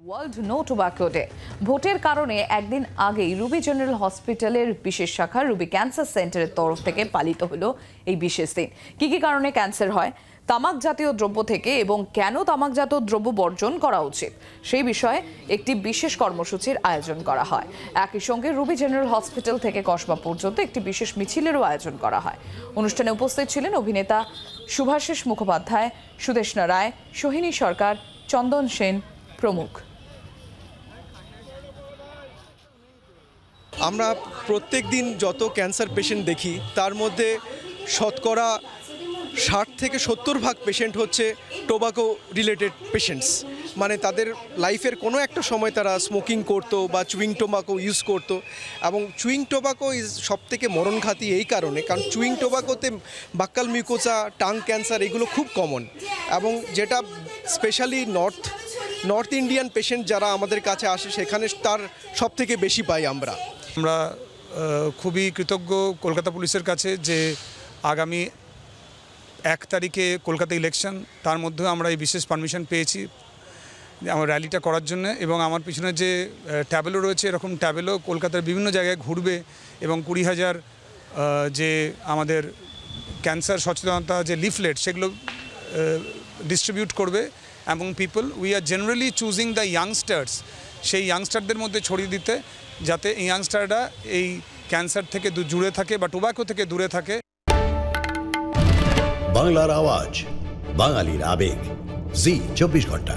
World no tobacco day ভোটের কারণে একদিন আগেই রুবি জেনারেল হসপিটালের বিশেষ শাখা রুবি ক্যান্সার সেন্টারের তরফ থেকে পালিত হলো এই বিশেষ দিন। কি কি কারণে ক্যান্সার হয়, তামাক জাতীয় দ্রব্য থেকে এবং কেন তামাকজাত দ্রব্য বর্জন করা উচিত সেই বিষয়ে একটি বিশেষ কর্মসূচির আয়োজন করা হয়। একই সঙ্গে রুবি জেনারেল হসপিটাল থেকে কসবা পর্যন্ত একটি বিশেষ মিছিলেরও আয়োজন করা হয়। অনুষ্ঠানে উপস্থিত ছিলেন অভিনেতা শুভাশিস মুখোপাধ্যায়, সুদেষ্ণা রায়, সোহিনী সরকার, চন্দন সেন প্রমুখ। আমরা প্রত্যেক দিন যত ক্যান্সার পেশেন্ট দেখি তার মধ্যে শতকরা 60 থেকে 70% পেশেন্ট হচ্ছে টোবাকো রিলেটেড পেশেন্টস, মানে তাদের লাইফের কোনো একটা সময় তারা স্মোকিং করতো বা চুইং টোবাকো ইউজ করতো। এবং চুইং টোবাকো ইজ সবথেকে মরণঘাতী এই কারণে, কারণ চুইং টোবাকোতে বাক্কাল মিউকোসা, টাং ক্যান্সার এগুলো খুব কমন, এবং যেটা স্পেশালি নর্থ ইন্ডিয়ান পেশেন্ট যারা আমাদের কাছে আসে সেখানে তার সব থেকে বেশি পাই আমরা। খুবই কৃতজ্ঞ কলকাতা পুলিশের কাছে যে আগামী 1 তারিখে কলকাতা ইলেকশন, তার মধ্যেও আমরা এই বিশেষ পারমিশন পেয়েছি আমার র্যালিটা করার জন্য। এবং আমার পিছনে যে ট্যাবেলো রয়েছে, এরকম ট্যাবেলো কলকাতার বিভিন্ন জায়গায় ঘুরবে এবং 20,000 যে আমাদের ক্যান্সার সচেতনতা যে লিফলেট সেগুলো ডিস্ট্রিবিউট করবে। এবং we are generally choosing the youngsters, সেই ইয়াংস্টারদের মধ্যে ছড়িয়ে দিতে, যাতে এই ইয়াংস্টাররা এই ক্যান্সার থেকে দূরে থাকে বা টোব্যাকো থেকে দূরে থাকে। বাংলার আওয়াজ, বাঙালির আবেগ, জি 24 ঘন্টা।